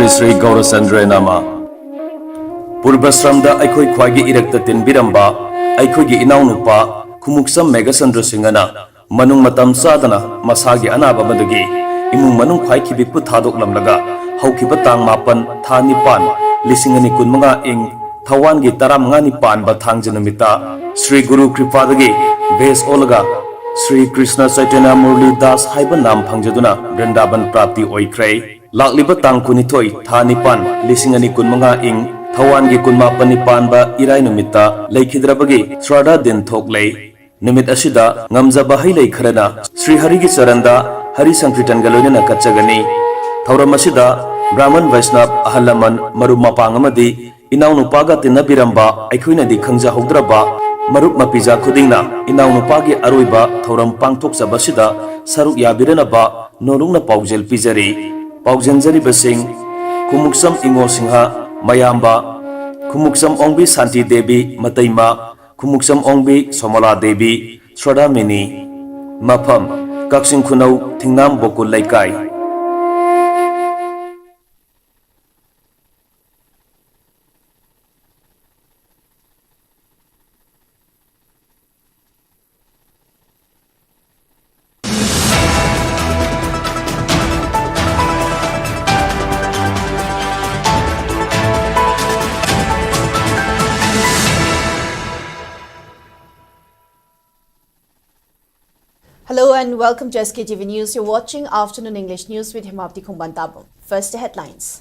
Sri Gaurasandra Nama Purbasramda Aikoi Khwagi Irakta Tinbiramba Aikoigi Inaunupa Kumuksam Megasandra Singana Manung Matam Sadana Masagi Anaba Madagi Imung Manung Khwai Kibipu Thadok Lamlaga Haukibatang Mapan Thanipan Lisingani Kunmanga Ing Thawangi Taramngani Pan Bathang Janamita Sri Guru Kripadagi Bes Olaga Sri Krishna Chaitanya Murli Das Haiban Nam Pangjaduna Vrindavan Prapti Oikrai Lakliba Tang Kunithoi Thanipan Lisingani Kunmanga Ing Thawangi Kunmapan Nipan Ba Irai Numita Laikhidrabagi Srada Din Thok Lei Numit Ashida Ngamjaba Hailai Kharana Sri Harigi Saranda Hari Sankritan Galonana Kachagani Thauramashida Brahman Vaishnav Ahalaman Marup Mapang Amadi Inaw Nupaga Tinabiramba Aikuina di Khangja Hogdraba Marup Mapiza Kudingna Inaw Nupagi Aruiba Thauram Pangthok Sabashida Saruk Yabiranaba Norungna Paujel Pizari Paujanjari Basing Kumuksam Ingo Singha Mayamba Kumuksam Ongbi Santi Devi Mataima Kumuksam Ongbi Somala Devi Sradamini Mapam Kaksing Kunau Tingnam Bokul Laikai Hello and welcome to Sktv'S News. You're watching Afternoon English News with Himapti Khumbantabam. First, the headlines.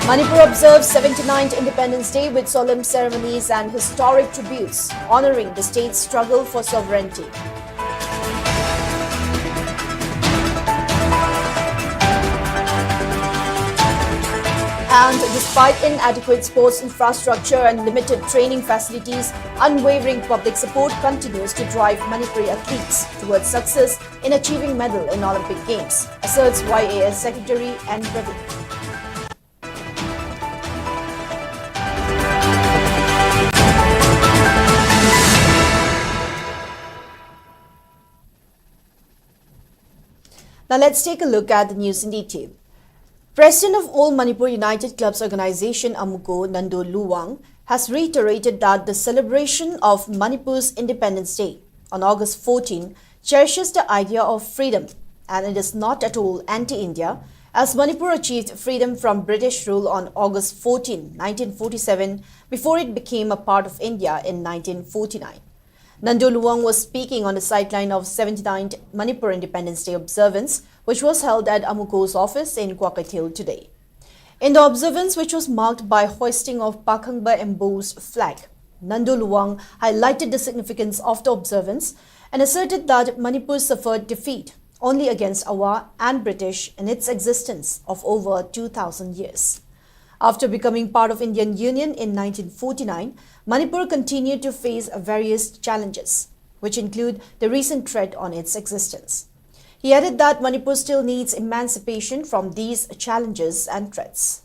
Manipur observes 79th Independence Day with solemn ceremonies and historic tributes, honoring the state's struggle for sovereignty. And despite inadequate sports infrastructure and limited training facilities, unwavering public support continues to drive Manipuri athletes towards success in achieving medal in Olympic Games, asserts YAS Secretary N. Pradeep. Now let's take a look at the news in detail. President of All Manipur United Clubs Organization Amuko Nando Luwang has reiterated that the celebration of Manipur's Independence Day on August 14 cherishes the idea of freedom, and it is not at all anti-India, as Manipur achieved freedom from British rule on August 14, 1947, before it became a part of India in 1949. Nando Luwang was speaking on the sideline of 79th Manipur Independence Day observance, which was held at Amuko's office in Kwakatil today. In the observance, which was marked by hoisting of Pakhangba embossed flag, Nando Luwang highlighted the significance of the observance and asserted that Manipur suffered defeat only against Awa and British in its existence of over 2,000 years. After becoming part of Indian Union in 1949, Manipur continued to face various challenges, which include the recent threat on its existence. He added that Manipur still needs emancipation from these challenges and threats.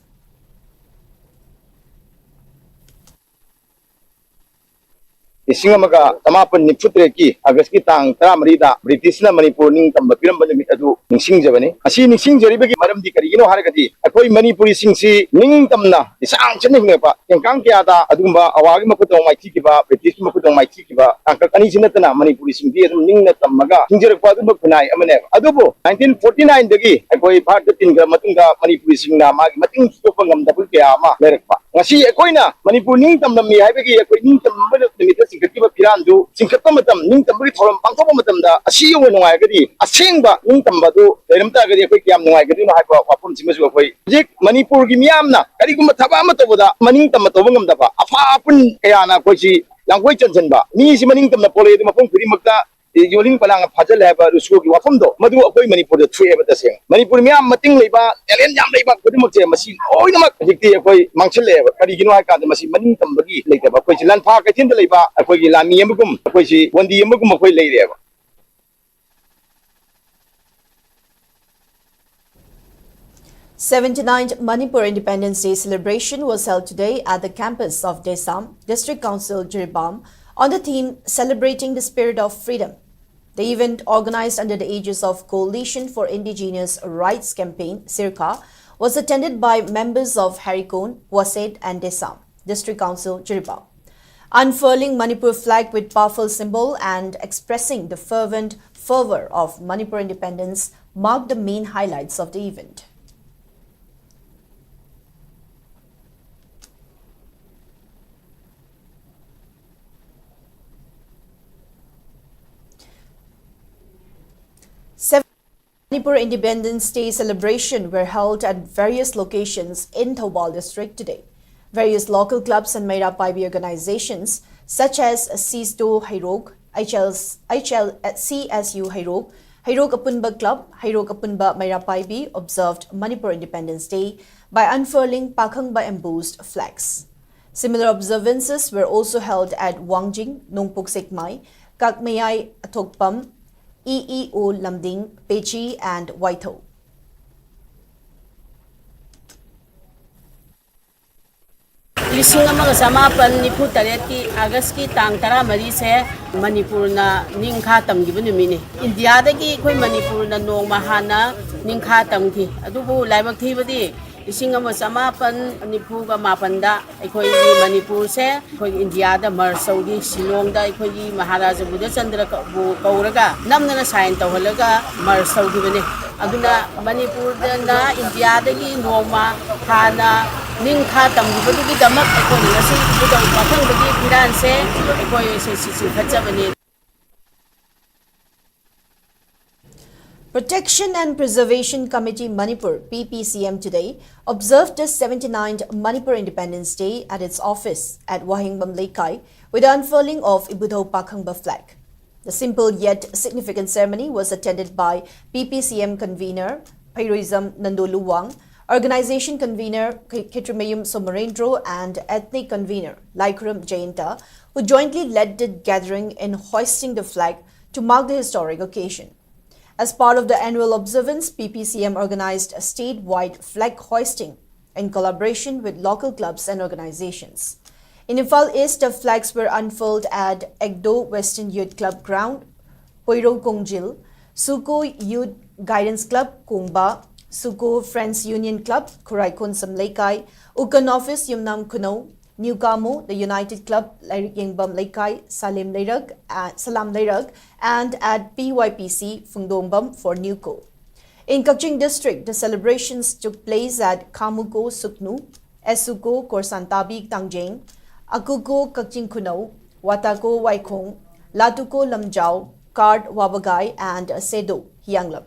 Isingamaga tamapan niputre ki August ki tang taramrida British na Manipur ning tamba piramba namit adu ningsing jabani asi ningsing jaribagi maramdi karigino haragati akoi Manipuri singsi ning tamna isang chenne pa engkang kya da adumba awagi makutong maiki kiba British makutong maiki kiba angka kani sinatana Manipuri singdi adum ning na tamaga singjar pa adum kunai amane adubo 1949 dagi akoi bharat tinga matunga Manipuri singna magi mating stopangam dabul kya ma lerekpa ngasi akoi na Manipur ning tamna mi haibagi akoi ning tamba namit Kiba Pirandu, Sinkatamatam, Nintambi Toram, Pankomatam, Asi Wagadi, Asingba, Nintamadu, Remtagadi, Quikiam, Nagadi, Wapun Simusway, Jik, Manipur Gimiamna, Kariguma Tabamatoda, Manintamatogam Daba, Afapun Kayana, Kochi, Language and Zenba, Nisi Manintam, the Poli, the Mapun Primaka, the Yoling Palang of Pajal have a Rusuki Wafundo, Madu appointment for the three of the same. Manipur Miam, Mating Leba, Ellen Yam Leba, Kudimuke, Machine, Oinamak, Manchele, Karigino, the machine, Manintam Bagi, later, but Kochi Land Park at Tindaleba, a Kogi Lami Yamugum, a Kochi, one the Yamugum of lady ever. th Manipur Independence Day celebration was held today at the campus of Desam, District Council, Jiribam, on the theme Celebrating the Spirit of Freedom. The event, organized under the aegis of Coalition for Indigenous Rights Campaign, CIRCA, was attended by members of Harikon, Waset and Desam, District Council, Jiribao. Unfurling Manipur flag with powerful symbol and expressing the fervent fervor of Manipur independence marked the main highlights of the event. Manipur Independence Day celebration were held at various locations in Thoubal district today. Various local clubs and Mairapaibi organizations such as CSDO Hairog, CSU Hairog, Hairog Apunba Club, Hairog Apunba Mairapaibi observed Manipur Independence Day by unfurling Pakhangba embossed flags. Similar observances were also held at Wangjing, Nongpuk Sekmai, Kakmayai Athokpam, EEO Lamding, Pechi and Waitho. Lising amaga samapan nipu tareti August ki tang 14 se Manipur na ningkha tamgibu numini. India dagi koi Manipur na nong mahana ningkha tamgi. Adubu laibak thibadi lising amaga samapan nipu ga mapanda koi Manipur se koi India da Marsaudi Shillong da koi Maharaja Buddha Chandra bu kauraga namna sign tawhalaga Marsaudi bane. Aduna Manipur na India dagi nongma hana ningkha tamgibugi damak ekoi ngasi budang pathang bagi piran se ekoi se khajabani. Protection and Preservation Committee Manipur PPCM today observed the 79th Manipur Independence Day at its office at Wahingbam Lekai with the unfurling of Ibudho Pakhangba flag. The simple yet significant ceremony was attended by PPCM convener Pairoism Nandoluwang, Organization Convener Kitrimayum Somarendro and Ethnic Convener Laikuram Jayanta, who jointly led the gathering in hoisting the flag to mark the historic occasion. As part of the annual observance, PPCM organized a statewide flag hoisting in collaboration with local clubs and organizations. In Imphal East, the flags were unfurled at Egdo Western Youth Club Ground, Poiro Kongjil, Suko Youth Guidance Club, Kongba, Suko Friends Union Club, Kuraikon Samlekai, Ukan Office Yumnam Kuno, New Kamo, the United Club, Yengbam Lekai, Salam Leirag, and at PYPC Fungdombam for Newco. In Kakching District, the celebrations took place at Kamuko Suknu, Esuko Korsantabi Tangjeng, Akuko Kakching Kuno, Watako Waikong, Latuko Lamjao, Kard Wabagai, and Sedo Hianglam.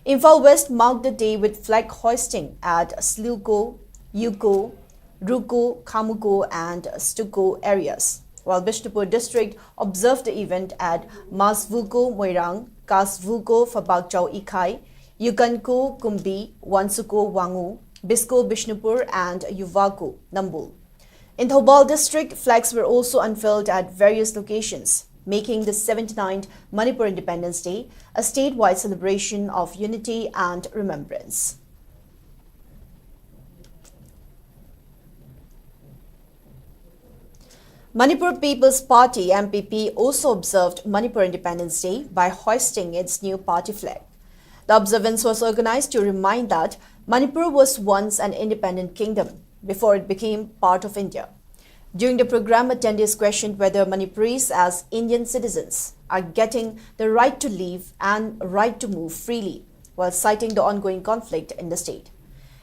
Imphal West marked the day with flag hoisting at Sluko, Yuko, Ruko, Kamuko and Stuko areas, while Bishnupur district observed the event at Masvuko Moirang, Kasvuko Fabakchao Ikai, Yukanko Kumbi, Wansuko Wangu, Bisko Bishnupur and Yuvako Nambul. In Thoubal district, flags were also unfurled at various locations, making the 79th Manipur Independence Day a statewide celebration of unity and remembrance. Manipur People's Party MPP also observed Manipur Independence Day by hoisting its new party flag. The observance was organized to remind that Manipur was once an independent kingdom before it became part of India. During the program, attendees questioned whether Manipuris as Indian citizens are getting the right to live and right to move freely, while citing the ongoing conflict in the state.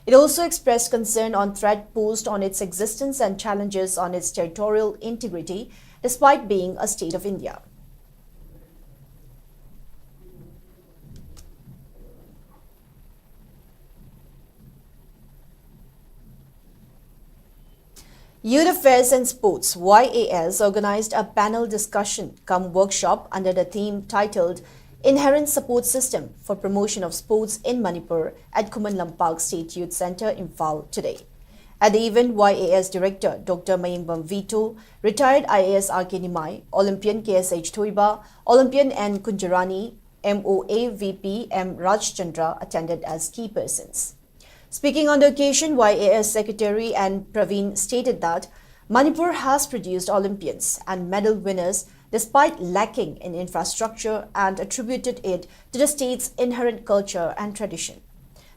It also expressed concern on threat posed on its existence and challenges on its territorial integrity, despite being a state of India. Youth Affairs and Sports YAS organized a panel discussion cum workshop under the theme titled Inherent Support System for Promotion of Sports in Manipur at Kuman Lampak State Youth Center, Imphal today. At the event, YAS Director Dr. Mayingbam Vito, retired IAS RK Nimai, Olympian KSH Thoiba, Olympian N. Kunjarani, MOA VP M. Rajchandra attended as key persons. Speaking on the occasion, YAS Secretary and Praveen stated that Manipur has produced Olympians and medal winners despite lacking in infrastructure and attributed it to the state's inherent culture and tradition.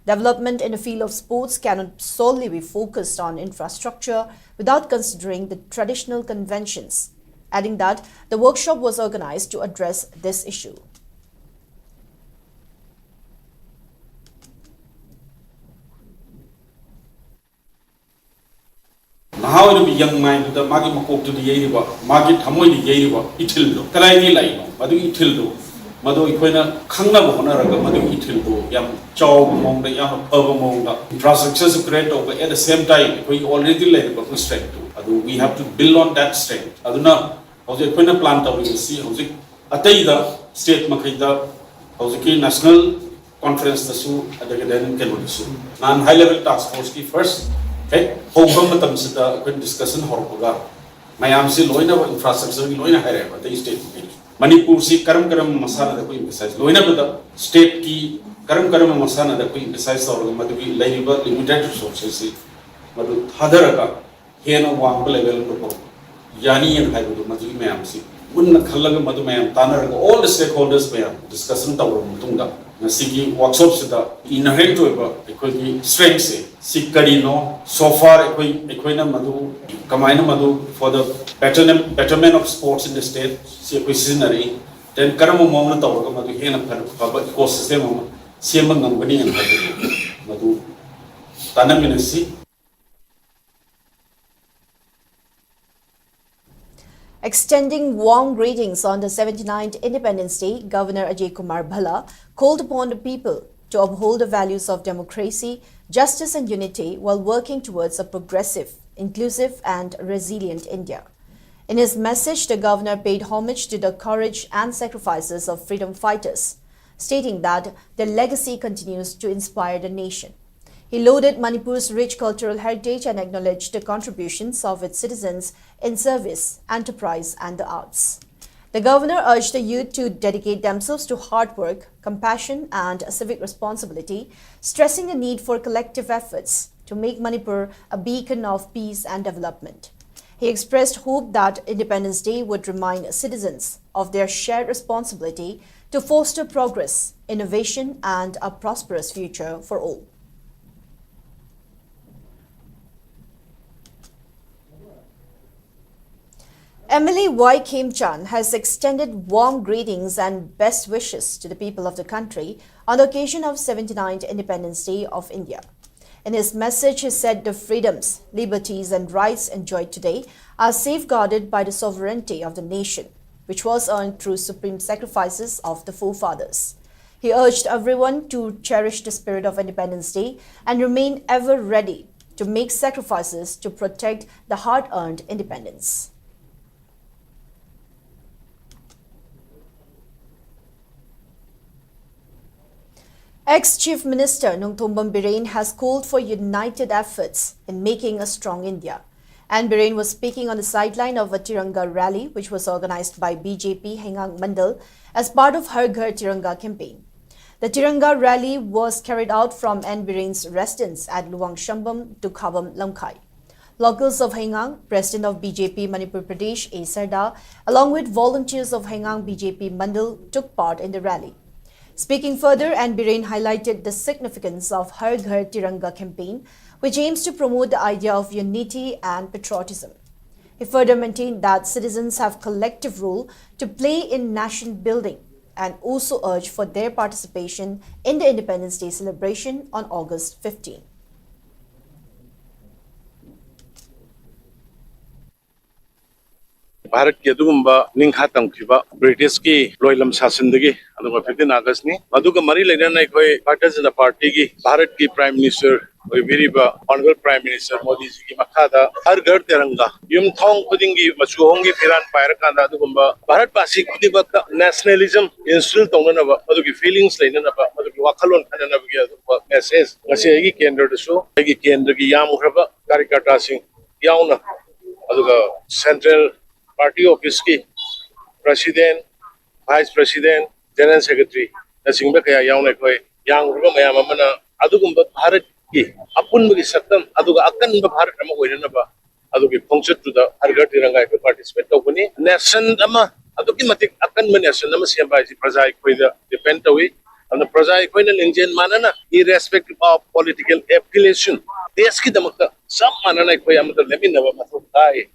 Development in the field of sports cannot solely be focused on infrastructure without considering the traditional conventions, adding that the workshop was organized to address this issue. Now the young mind the magi makok to the yeriba, magi tamoy the yeriba, itildo, kalai lai, madu itildo, madu equina, kanga honaraga, madu itildo, yam chow among the yam among the infrastructures great over at the same time, we already laid a strength to. We have to build on that strength. Aduna, how the equina plant of the sea, how the Ataida state Makida, how the national conference the Su at the Gadan Kenwood. Non high level task force first. Okay, home matam sida when discussion horpoga mayam si loina infrastructure ki loina hai reba the state Manipur si karam masana da koi emphasize loina bada state ki karam masana da koi emphasize aur madu ki laiba limited resources si madu thadaraga hena wang level no ko yani en hai bu madu mayam si unna khallaga madu mayam tanaraga all the stakeholders mayam discussion tawro mutunga Siki workshops the inherent to a strength say Sikarino so far equina madu Kamina madu for the betterment of sports in the state, Sikusinary, then Karamu Mona Madu Hena ecosystem, Siamangambani and Madu Tanaminasi. Extending warm greetings on the 79th Independence Day, Governor Ajay Kumar Bhalla called upon the people to uphold the values of democracy, justice and unity while working towards a progressive, inclusive and resilient India. In his message, the governor paid homage to the courage and sacrifices of freedom fighters, stating that their legacy continues to inspire the nation. He lauded Manipur's rich cultural heritage and acknowledged the contributions of its citizens in service, enterprise and the arts. The governor urged the youth to dedicate themselves to hard work, compassion and civic responsibility, stressing the need for collective efforts to make Manipur a beacon of peace and development. He expressed hope that Independence Day would remind citizens of their shared responsibility to foster progress, innovation and a prosperous future for all. Emily Y. Kim Chan has extended warm greetings and best wishes to the people of the country on the occasion of 79th Independence Day of India. In his message, he said the freedoms, liberties and rights enjoyed today are safeguarded by the sovereignty of the nation, which was earned through supreme sacrifices of the forefathers. He urged everyone to cherish the spirit of Independence Day and remain ever ready to make sacrifices to protect the hard-earned independence. Ex-Chief Minister Nongthombam Biren has called for united efforts in making a strong India. And Biren was speaking on the sideline of a Tiranga rally which was organized by BJP Hengang Mandal as part of Har Ghar Tiranga campaign. The Tiranga rally was carried out from N. Biren's residence at Luang Shambam to Khabam Lamkai. Locals of Hengang, President of BJP Manipur Pradesh A. Sarda, along with volunteers of Hengang BJP Mandal took part in the rally. Speaking further, N. Biren highlighted the significance of Har Ghar Tiranga campaign, which aims to promote the idea of unity and patriotism. He further maintained that citizens have collective role to play in nation building and also urged for their participation in the Independence Day celebration on August 15. Bharat के दुगुम्बा निंखा तंखिबा British की लोयलम शासनदगी अदुगा 15 अगस्त नि अदुगा मरी लेना कोई Bharatiya Janata party की भारत की prime minister ओइबिरिबा honourable prime minister Modi ji की मखादा हर घर तिरंगा युमथोंग खुदिंगी मचुहोंगी फिरान पायरकांदा अदुगुम्बा भारत पासी खुदिबक नेशनलिज्म इंस्टिल तौननबा अदुगी फीलिंग्स लेननबा अदुगी वाखलोन खननबगी अदुगा मेसेज ngasi agi केंद्र दसु agi केंद्र की यामुखरबा कार्यकर्ता सिंह याउना अदुगा सेंट्रल पार्टी ऑफिस की president vice president general secretary नसिंग कया याउना कोई यांगरुबा मयाम अमना अदुगुम्बा भारत की अपुनबगी सत्तम अदुगा अकनबा भारत अमा ओइरनबा adugi function to the Har Ghar Tiranga ko participate tawni nation ama adugi matik akan nation ama siamba ji praja ko da depend tawi and the praja ko na lingjen manana irrespective of political affiliation desh ki damakta sab manana ko amata lemin na matai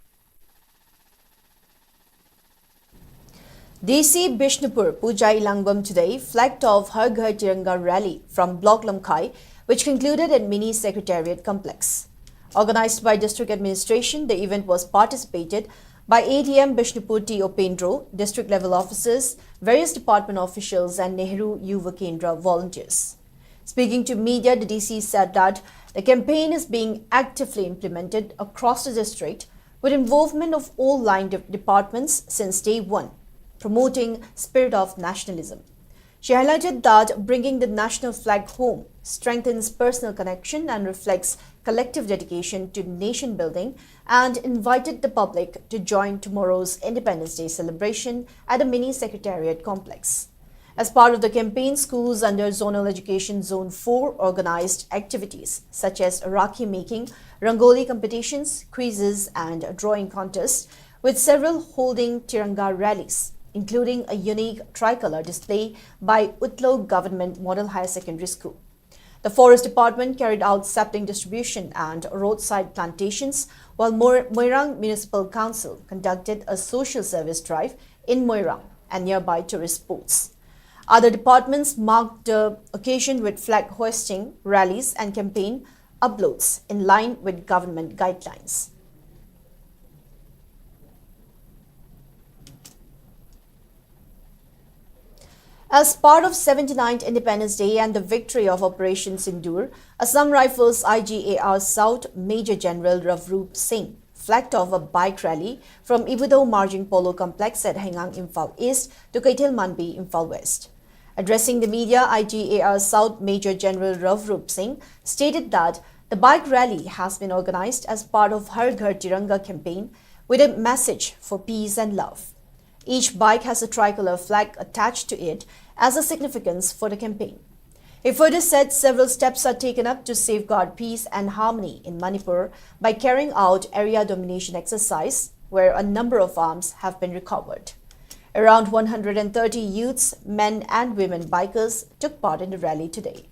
DC Bishnupur Puja Ilangbam today flagged off Har Ghar Tiranga rally from Block Lamkai, which concluded at Mini Secretariat Complex. Organized by District Administration, the event was participated by ADM Bishnupur T. Opendro, district level officers, various department officials and Nehru Yuva Kendra volunteers. Speaking to media, the DC said that the campaign is being actively implemented across the district with involvement of all line departments since day one, promoting spirit of nationalism. She highlighted that bringing the national flag home strengthens personal connection and reflects collective dedication to nation building, and invited the public to join tomorrow's Independence Day celebration at a mini secretariat complex. As part of the campaign, schools under Zonal Education Zone 4 organized activities such as Rakhi making, Rangoli competitions, quizzes and drawing contests, with several holding Tiranga rallies, including a unique tricolor display by Utlo Government Model Higher Secondary School. The Forest Department carried out sapling distribution and roadside plantations, while Moirang Municipal Council conducted a social service drive in Moirang and nearby tourist spots. Other departments marked the occasion with flag hoisting, rallies and campaign uploads in line with government guidelines. As part of 79th Independence Day and the victory of Operation Sindoor, Assam Rifles IGAR South Major General Ravroop Singh flagged off a bike rally from Ibudo Marging Polo Complex at Hengang, Imphal East to Kaitil Manbi, Imphal West. Addressing the media, IGAR South Major General Ravroop Singh stated that the bike rally has been organized as part of Har Ghar Tiranga campaign with a message for peace and love. Each bike has a tricolor flag attached to it as a significance for the campaign. He further said several steps are taken up to safeguard peace and harmony in Manipur by carrying out area domination exercise, where a number of arms have been recovered. Around 130 youths, men and women bikers took part in the rally today.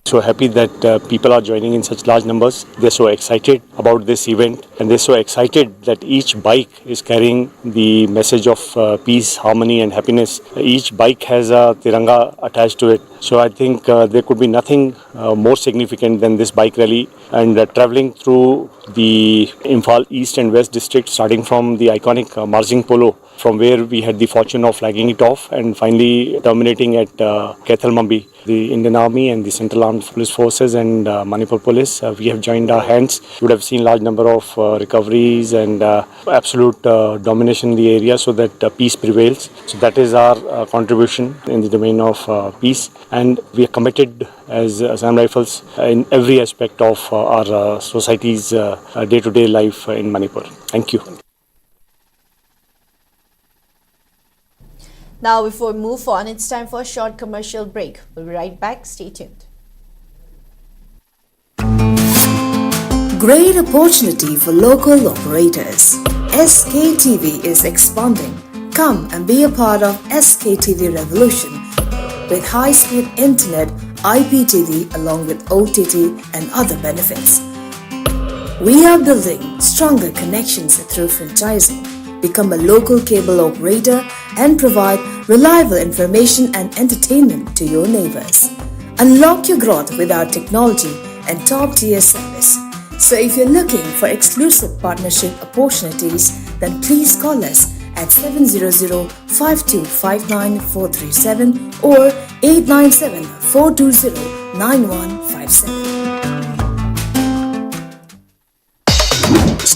So happy that people are joining in such large numbers. They're so excited about this event, and they're so excited that each bike is carrying the message of peace, harmony and happiness. Each bike has a Tiranga attached to it. So I think there could be nothing more significant than this bike rally, and traveling through the Imphal East and West district, starting from the iconic Marging Polo, from where we had the fortune of flagging it off, and finally terminating at Kaitil Manbi. The Indian Army and the Central Armed Police Forces and Manipur Police, we have joined our hands. You would have seen large number of recoveries and absolute domination in the area so that peace prevails. So that is our contribution in the domain of peace, and we are committed as Assam Rifles in every aspect of our society's day-to-day life in Manipur. Thank you. Now, before we move on, it's time for a short commercial break. We'll be right back. Stay tuned. Great opportunity for local operators. SKTV is expanding. Come and be a part of SKTV revolution with high-speed internet, IPTV along with OTT and other benefits. We are building stronger connections through franchising. Become a local cable operator and provide reliable information and entertainment to your neighbors. Unlock your growth with our technology and top-tier service. So if you're looking for exclusive partnership opportunities, then please call us at 700-5259-437 or 897-420-9157.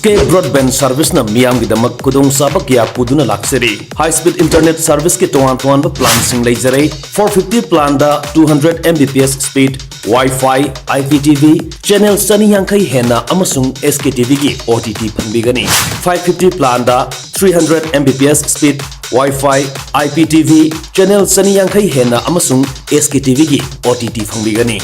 Skate broadband service na miyam gi damak kudong sabak ya puduna lakseri. High speed internet service ki tuan plan sing laser 450 plan da 200 Mbps speed Wi-Fi, IPTV, channel Sunny Yankai Hena Amasung SKTV gi OTT Pangbigani. 550 plan da 300 Mbps speed Wi-Fi, IPTV, channel Sunny Yankai Hena Amasung SKTV gi OTT Pangbigani.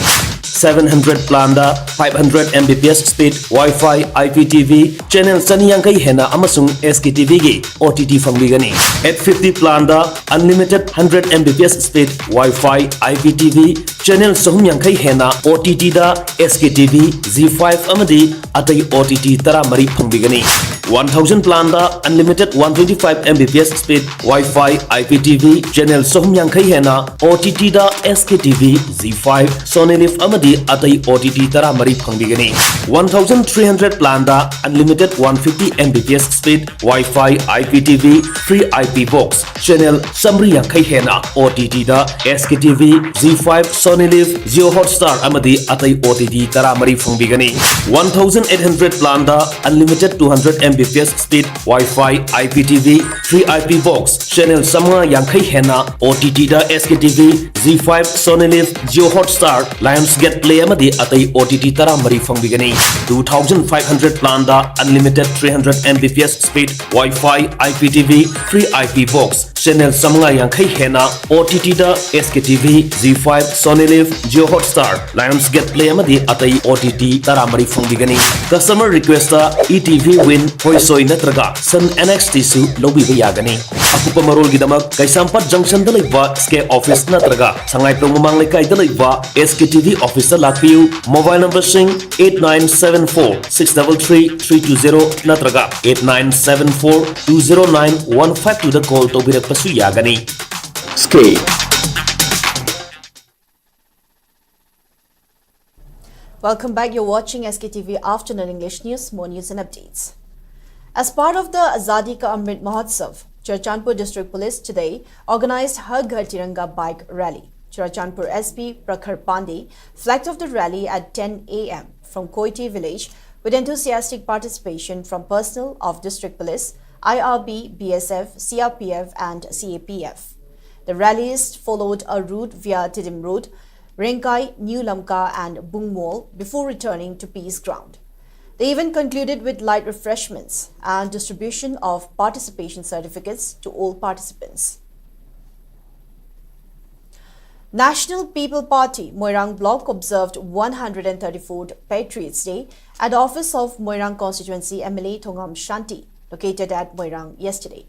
700 plan da 500 Mbps speed Wi-Fi, IPTV, channel Sunny Yankai Hena Amasung SKTV gi OTT Pangbigani. 850 plan da unlimited 100 Mbps speed Wi-Fi, IPTV, channel Sohum Yankai Hena OTT da SKTV, Z5 amadi atai OTT tara mari Pangbigani. 1000 plan da unlimited 125 Mbps speed Wi-Fi, IPTV, channel Sohum Yankai Hena OTT da SKTV, Z5, Sonelif amadi atai OTT tara mari Pangbigani. 1300 plan da unlimited 150 Mbps speed Wi-Fi, IPTV, free IP box, channel Samri Yankai Hena OTT da SKTV, Z5, Sonelif, Zio Hotstar amadi atai OTT tara mari Pangbigani. 1800 plan da unlimited 200 Mbps speed Wi-Fi, IPTV, free IP box, channel Samra Yankai Hena OTT da SKTV, Z5, Sonelif, Zio Hotstar, Lionsgate Play amadi atai OTT tara mari Pangbigani. 2500 plan da unlimited 300 Mbps speed Wi-Fi, IPTV, free IP box, channel Samra Yankai Hena OTT da SKTV, Z5, Sonelif, Zio Hotstar, Lionsgate Play amadi atai OTT tara mari Pangbigani. Customer request da ETV Win Hoisoi natraga Sun NXT su lobi bayagani. Akupa marol gidamak Kaisampat Junction da laiba Skate Office natraga Sangai Plongmang Laikai da laiba SKTV Office da lakpiu. Mobile number sing 8974 633 320 natraga 8974 209 152 da call to birak pasu yagani. Skate. Welcome back. You're watching SKTV Afternoon English News, more news and updates. As part of the Azadi Ka Amrit Mahotsav, Churachandpur District Police today organized Har Ghar Tiranga bike rally. Churachandpur SP Prakhar Pandey flagged off the rally at 10 a.m. from Koiti village with enthusiastic participation from personnel of District Police, IRB, BSF, CRPF and CAPF. The rallies followed a route via Tidim Road, Renkai, New Lamka and Bungmol before returning to Peace Ground. The event concluded with light refreshments and distribution of participation certificates to all participants. National People Party Moirang Bloc observed 134th Patriots Day at the office of Moirang Constituency MLA Thongam Shanti, located at Moirang yesterday.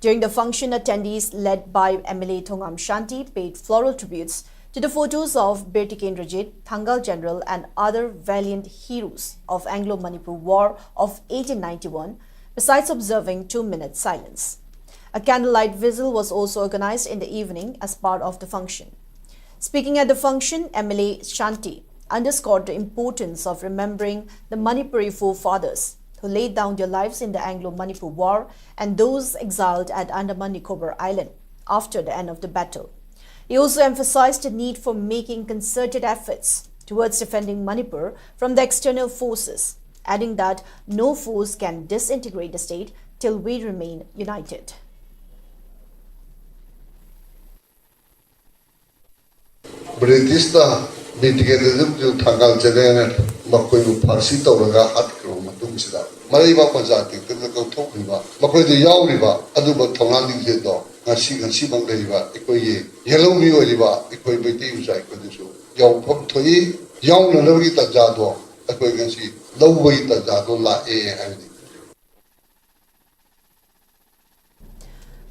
During the function, attendees led by MLA Thongam Shanti paid floral tributes to the photos of Bir Tikendrajit, Thangal General and other valiant heroes of Anglo-Manipur War of 1891, besides observing 2-minute silence. A candlelight vigil was also organized in the evening as part of the function. Speaking at the function, MLA Shanti underscored the importance of remembering the Manipuri forefathers who laid down their lives in the Anglo-Manipur War and those exiled at Andaman Nicobar Island after the end of the battle. He also emphasized the need for making concerted efforts towards defending Manipur from the external forces, adding that no force can disintegrate the state till we remain united. British Bitigadum Thangal General Makoyu Parsi Toraga Hatkro Matumsida. Mariba Pazati, the Goto River, Makoy the Yaw River, Aduba Tonali Zedo, Nasi and Siban River, Equoye, Yellow Mio River, Equoy Betim Saikodu, Yaw Pop Toy, Yaw Novita Jado, Equoyancy, low weight Jado La A.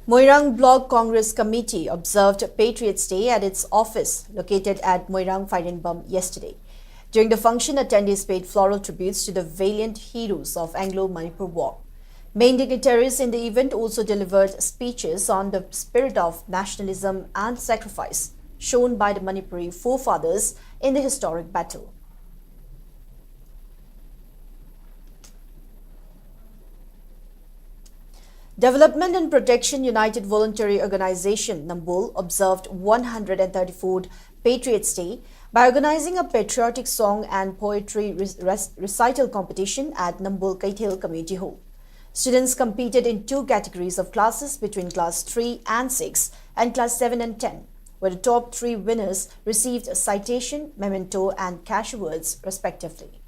Moirang Bloc Congress Committee observed Patriots Day at its office located at Moirang Firenbum yesterday. During the function, attendees paid floral tributes to the valiant heroes of Anglo-Manipur War. Main dignitaries in the event also delivered speeches on the spirit of nationalism and sacrifice shown by the Manipuri forefathers in the historic battle. Development and Protection United Voluntary Organization Nambol observed 134th Patriots Day by organizing a patriotic song and poetry recital competition at Nambol Kaithil Community Hall. Students competed in two categories of classes between class 3 and 6 and class 7 and 10, where the top three winners received a citation, memento and cash awards respectively.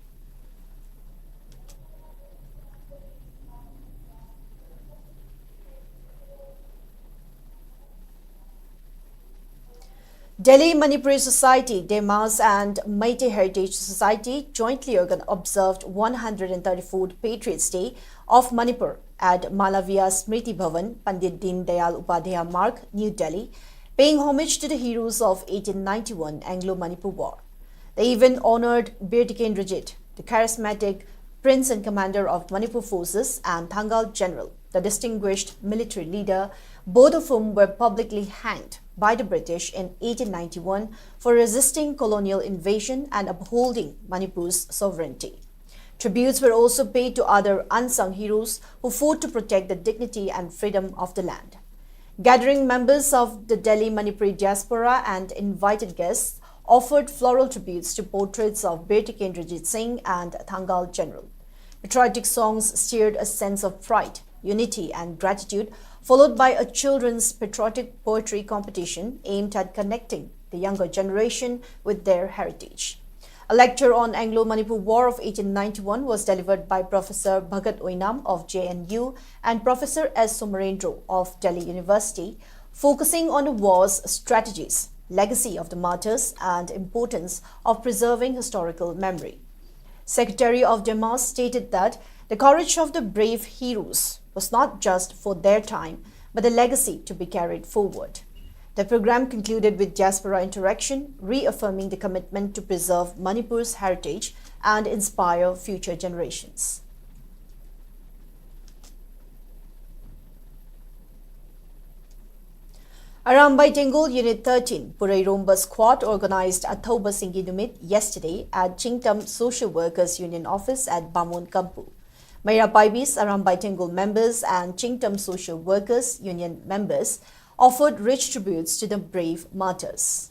Delhi Manipuri Society, Demas and Meitei Heritage Society jointly observed 134th Patriots Day of Manipur at Malaviya Smriti Bhavan, Pandit Deen Dayal Upadhyaya Marg, New Delhi, paying homage to the heroes of 1891 Anglo-Manipur War. They even honored Bir Tikendrajit, the charismatic Prince and Commander of Manipur Forces, and Thangal General, the distinguished military leader, both of whom were publicly hanged by the British in 1891 for resisting colonial invasion and upholding Manipur's sovereignty. Tributes were also paid to other unsung heroes who fought to protect the dignity and freedom of the land. Gathering members of the Delhi Manipuri diaspora and invited guests offered floral tributes to portraits of Bir Tikendrajit Singh and Thangal General. Patriotic songs stirred a sense of pride, unity and gratitude, followed by a children's patriotic poetry competition aimed at connecting the younger generation with their heritage. A lecture on Anglo-Manipur War of 1891 was delivered by Professor Bhagat Oinam of JNU and Professor S. Somarendra of Delhi University, focusing on the war's strategies, legacy of the martyrs and importance of preserving historical memory. Secretary of Demas stated that the courage of the brave heroes was not just for their time, but a legacy to be carried forward. The program concluded with diaspora interaction, reaffirming the commitment to preserve Manipur's heritage and inspire future generations. Arambai Tengul Unit 13, Purairomba Squad organized a Thoba Singhi Numit yesterday at Chingtam Social Workers Union Office at Bamun Kampu. Mayra Paibis, Arambai Tengul members and Chingtam Social Workers Union members offered rich tributes to the brave martyrs.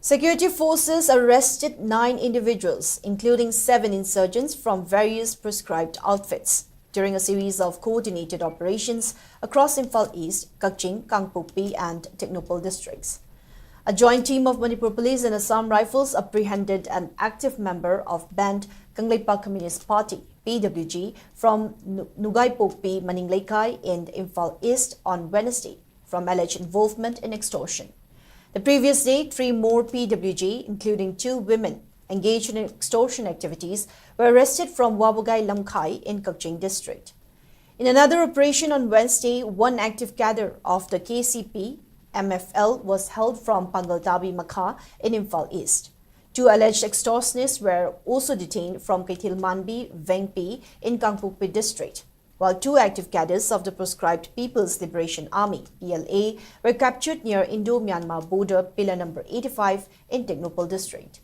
Security forces arrested 9 individuals, including 7 insurgents from various proscribed outfits, during a series of coordinated operations across Imphal East, Kaching, Kangpokpi and Teknopal districts. A joint team of Manipur Police and Assam Rifles apprehended an active member of banned Kangleipa Communist Party, PWG, from Nugaipokpi, Maningleikai in Imphal East on Wednesday from alleged involvement in extortion. The previous day, 3 more PWG, including 2 women engaged in extortion activities, were arrested from Wabugai Lamkhai in Kaching district. In another operation on Wednesday, 1 active cadre of the KCP MFL was held from Pangaltabi Makha in Imphal East. 2 alleged extortionists were also detained from Kaithil Manbi, Vengpi in Kangpokpi district, while 2 active cadres of the proscribed People's Liberation Army PLA were captured near Indo-Myanmar border, pillar number 85 in Teknopal district.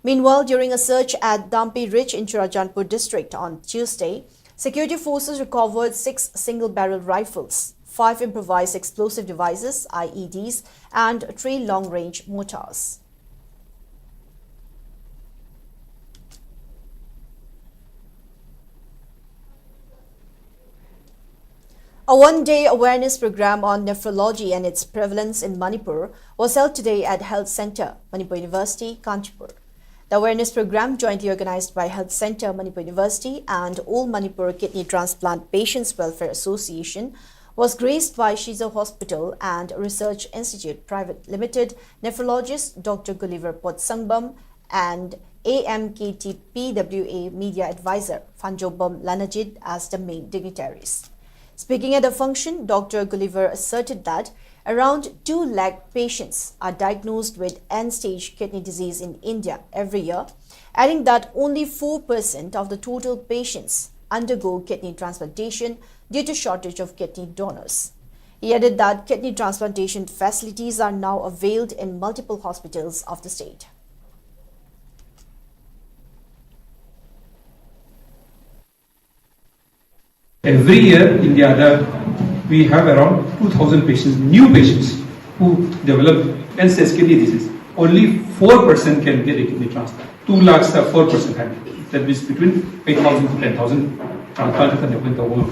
Meanwhile, during a search at Dampi Ridge in Churajanpur district on Tuesday, security forces recovered 6 single-barrel rifles, 5 improvised explosive devices (IEDs) and 3 long-range mortars. A one-day awareness program on nephrology and its prevalence in Manipur was held today at Health Centre, Manipur University, Kanchipur. The awareness program, jointly organized by Health Centre, Manipur University and All Manipur Kidney Transplant Patients Welfare Association, was graced by Shiza Hospital and Research Institute Private Limited nephrologist Dr. Gulliver Potsangbam and AMKT PWA Media Advisor Fanjobam Lanajid as the main dignitaries. Speaking at the function, Dr. Gulliver asserted that around 2 lakh patients are diagnosed with end-stage kidney disease in India every year, adding that only 4% of the total patients undergo kidney transplantation due to shortage of kidney donors. He added that kidney transplantation facilities are now availed in multiple hospitals of the state. Every year in the Aadhaar, we have around 2,000 patients, new patients, who develop end-stage kidney disease. Only 4% can get a kidney transplant. 2 lakhs, 4% had it. That means between 8,000 to 10,000 transplants are in the world.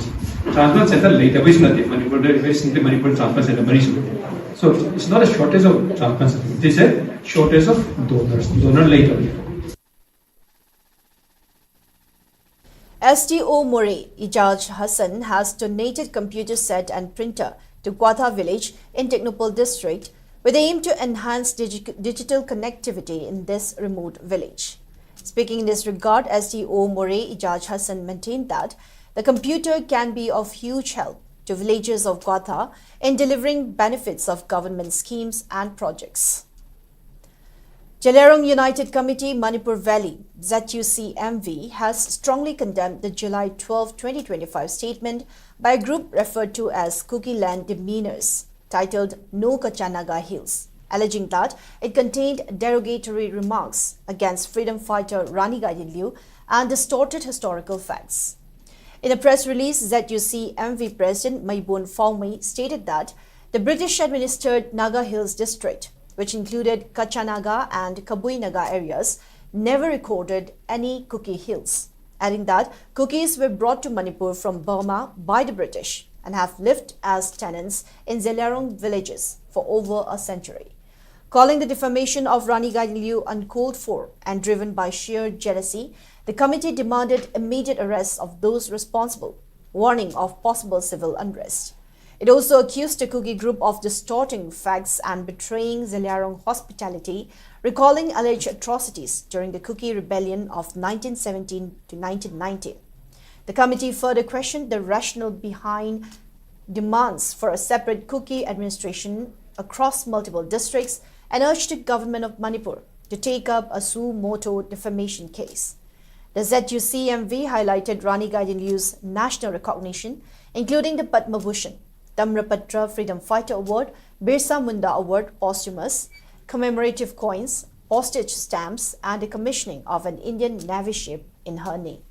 Transplant center late, there is nothing. Manipur transplant center very soon. So it's not a shortage of transplants. It is a shortage of donors. Donor later. STO More Ijaz Hassan has donated computer set and printer to Gwatha village in Technopole district with the aim to enhance digital connectivity in this remote village. Speaking in this regard, STO More Ijaz Hassan maintained that the computer can be of huge help to villagers of Gwatha in delivering benefits of government schemes and projects. Zeliangrong United Committee Manipur Valley ZUCMV has strongly condemned the July 12, 2025 statement by a group referred to as Kuki Land Demeanors titled No Kachanaga Hills, alleging that it contained derogatory remarks against freedom fighter Rani Gaidinliu and distorted historical facts. In a press release, ZUCMV President Maibun Falmay stated that the British-administered Naga Hills district, which included Kachanaga and Kabui Naga areas, never recorded any Kuki hills, adding that Kukis were brought to Manipur from Burma by the British and have lived as tenants in Zeliangrong villages for over a century. Calling the defamation of Rani Gaidinliu uncalled for and driven by sheer jealousy, the committee demanded immediate arrest of those responsible, warning of possible civil unrest. It also accused the Kuki group of distorting facts and betraying Zeliangrong hospitality, recalling alleged atrocities during the Kuki rebellion of 1917 to 1919. The committee further questioned the rationale behind demands for a separate Kuki administration across multiple districts and urged the government of Manipur to take up a suo motu defamation case. The ZUCMV highlighted Rani Gaidinliu's national recognition, including the Padma Bhushan, Tamrapatra Freedom Fighter Award, Birsa Munda Award posthumous, commemorative coins, postage stamps, and the commissioning of an Indian Navy ship in her name.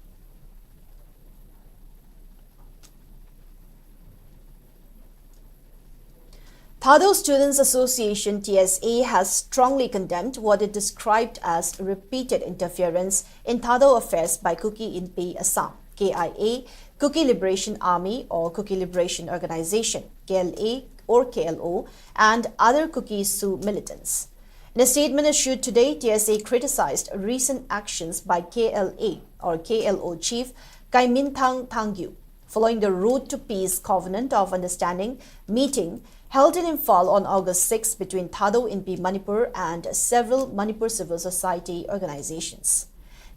Thado Students Association TSA has strongly condemned what it described as repeated interference in Thado affairs by Kuki Inpi Assam, KIA, Kuki Liberation Army or Kuki Liberation Organization, KLA or KLO, and other Kuki Sioux militants. In a statement issued today, TSA criticized recent actions by KLA or KLO chief Kaimintang Thangyu following the Road to Peace Covenant of Understanding meeting held in Imphal on August 6 between Thado Inpi Manipur and several Manipur civil society organizations.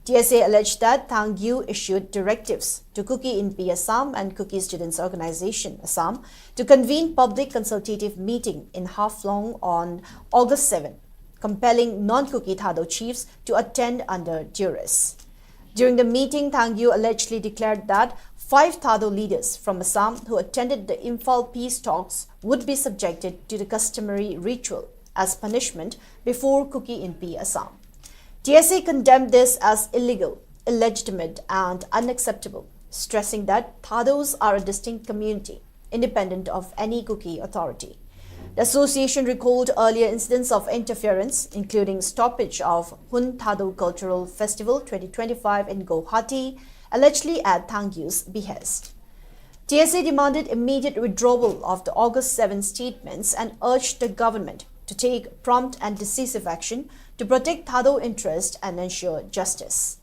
TSA alleged that Thangyu issued directives to Kuki Inpi Assam and Kuki Students Organization Assam to convene public consultative meeting in Haflong on August 7, compelling non-Kuki Thado chiefs to attend under duress. During the meeting, Thangyu allegedly declared that 5 Thado leaders from Assam who attended the Imphal peace talks would be subjected to the customary ritual as punishment before Kuki Inpi Assam. TSA condemned this as illegal, illegitimate, and unacceptable, stressing that Thados are a distinct community, independent of any Kuki authority. The association recalled earlier incidents of interference, including stoppage of Hun Thado Cultural Festival 2025 in Guwahati, allegedly at Thangyu's behest. TSA demanded immediate withdrawal of the August 7 statements and urged the government to take prompt and decisive action to protect Thado interest and ensure justice.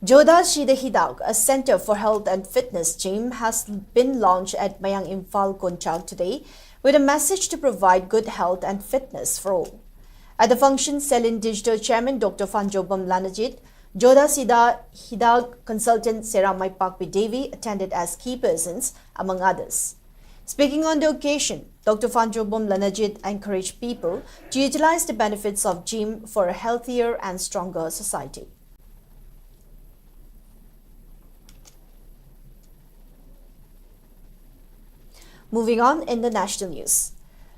Joda Shidahidag, a Center for Health and Fitness gym, has been launched at Mayang Imphal Konchang today with a message to provide good health and fitness for all. At the function, Selin Digital Chairman Dr. Fanjobam Lanajit, Joda Shidahidag consultant Seramai Pakpi Devi attended as key persons, among others. Speaking on the occasion, Dr. Fanjobam Lanajit encouraged people to utilize the benefits of gym for a healthier and stronger society. Moving on in the national news.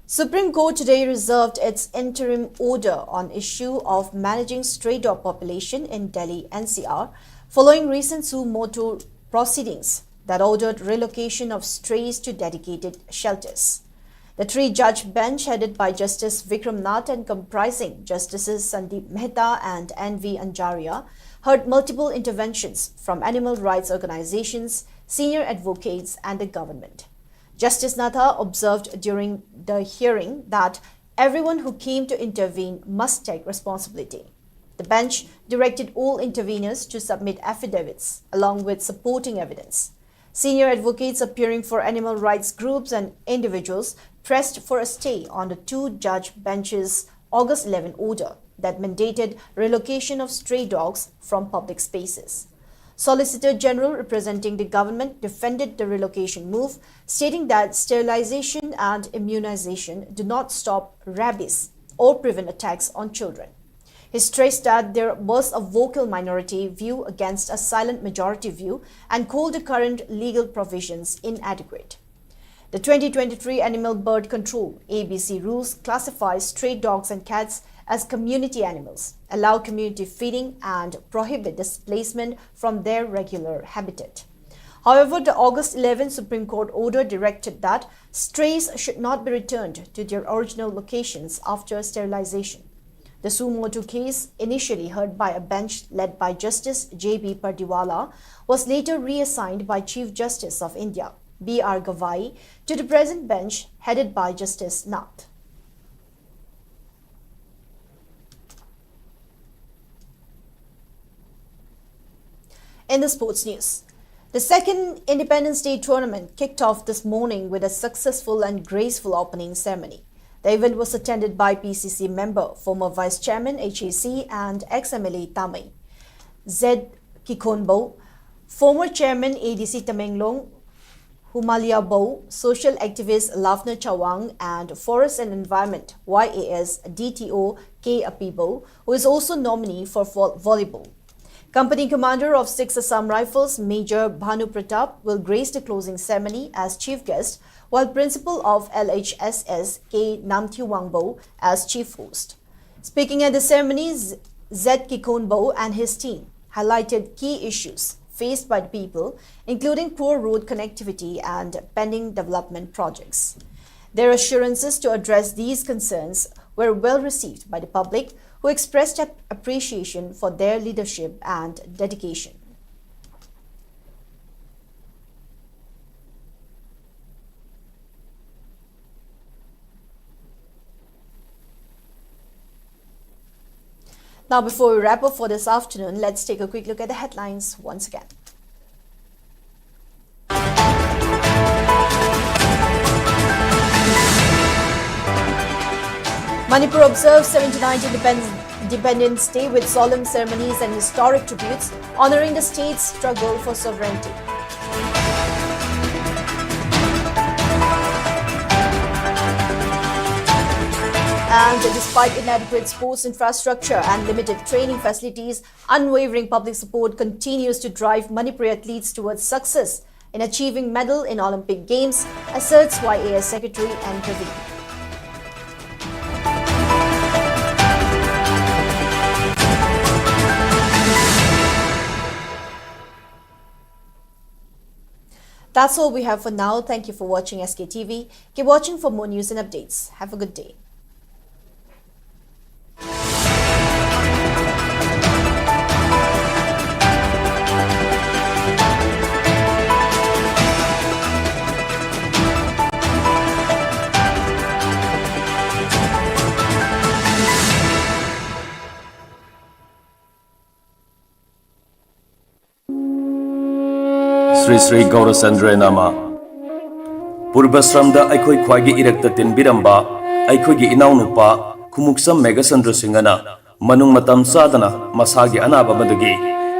Supreme Court today reserved its interim order on issue of managing stray dog population in Delhi NCR following recent suo motu proceedings that ordered relocation of strays to dedicated shelters. The three-judge bench headed by Justice Vikram Nath and comprising Justices Sandeep Mehta and N.V. Anjaria heard multiple interventions from animal rights organizations, senior advocates and the government. Justice Natha observed during the hearing that everyone who came to intervene must take responsibility. The bench directed all interveners to submit affidavits along with supporting evidence. Senior advocates appearing for animal rights groups and individuals pressed for a stay on the two-judge bench's August 11 order that mandated relocation of stray dogs from public spaces. Solicitor General representing the government defended the relocation move, stating that sterilization and immunization do not stop rabies or prevent attacks on children. He stressed that there was a vocal minority view against a silent majority view and called the current legal provisions inadequate. The 2023 Animal Bird Control ABC rules classify stray dogs and cats as community animals, allow community feeding and prohibit displacement from their regular habitat. However, the August 11 Supreme Court order directed that strays should not be returned to their original locations after sterilization. The suo motu case, initially heard by a bench led by Justice J.B. Pardiwala, was later reassigned by Chief Justice of India, B.R. Gavai, to the present bench headed by Justice Nath. In the sports news, the second Independence Day tournament kicked off this morning with a successful and graceful opening ceremony. The event was attended by PCC member, former Vice Chairman HAC and ex-MLA Tamai, Z. Kikonbo, former Chairman ADC Tamenglong, Humalia Bow, social activist Lavna Chawang and Forest and Environment YAS DTO K. Apibo, who is also nominee for volleyball. Company Commander of 6 Assam Rifles, Major Bhanu Pratap, will grace the closing ceremony as chief guest, while Principal of LHSS K. Namthiu Wangbo as chief host. Speaking at the ceremony, Z. Kikonbo and his team highlighted key issues faced by the people, including poor road connectivity and pending development projects. Their assurances to address these concerns were well received by the public, who expressed appreciation for their leadership and dedication. Now, before we wrap up for this afternoon, let's take a quick look at the headlines once again. Manipur observes 79th Independence Day with solemn ceremonies and historic tributes, honoring the state's struggle for sovereignty. And despite inadequate sports infrastructure and limited training facilities, unwavering public support continues to drive Manipuri athletes towards success in achieving medal in Olympic Games, asserts YAS Secretary N. Praveen. That's all we have for now. Thank you for watching SKTV. Keep watching for more news and updates. Have a good day. Sri Sri Gaurasandra Nama Purbasramda Aikoi Khwagi Irakta Tinbiramba Aikoi Inaunupa Kumuksam Megasandra Singana Manung Matam Sadana Masagi Anaba Madagi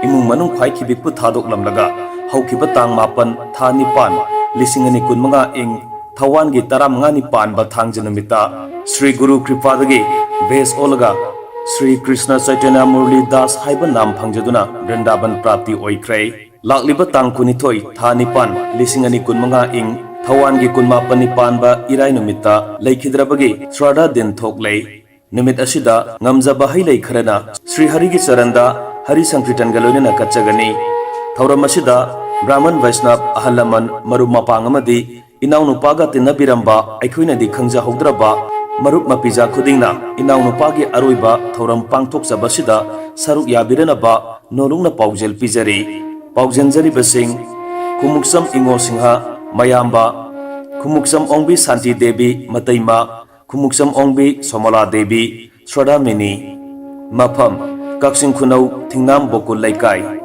Imung Manung Khwai Kibipu Thadok Lamlaga Haukiba Tang Mapan Tha Nipan Lisingani Kunmanga Ing Thawangi Taram Nga Nipan Bathang Janamita Sri Guru Kripadagi Ves Olaga Sri Krishna Chaitanya Murli Das Haiba Nam Pangjaduna Vrindavan Prapti Oikrai Lakliba Tang Kunithoi Tha Nipan Lisingani Kunmanga Ing Thawangi kunmapani panba irai numita laikhidrabagi Shraddha din thoklei numit asida ngamjaba hailei kharana Sri Harigi Charanda Hari Sankritan galonina kachagani thauram asida Brahman Vaishnav ahalaman maru mapang amadi inaw nupaga tinabiramba aikhoina di khangja hogdraba marup mapija khudingna inaw nupagi aroiba thauram pangthok sabasida saruk yabiranaba nolongna paujel pijari paujenjari basing Kumuksam Ingo Singha Mayamba Kumuksam Ongbi Santi Devi Mataima Kumuksam Ongbi Somala Devi Shraddha Mini Mafam Kaksing Khunau Thingnam Bokul Laikai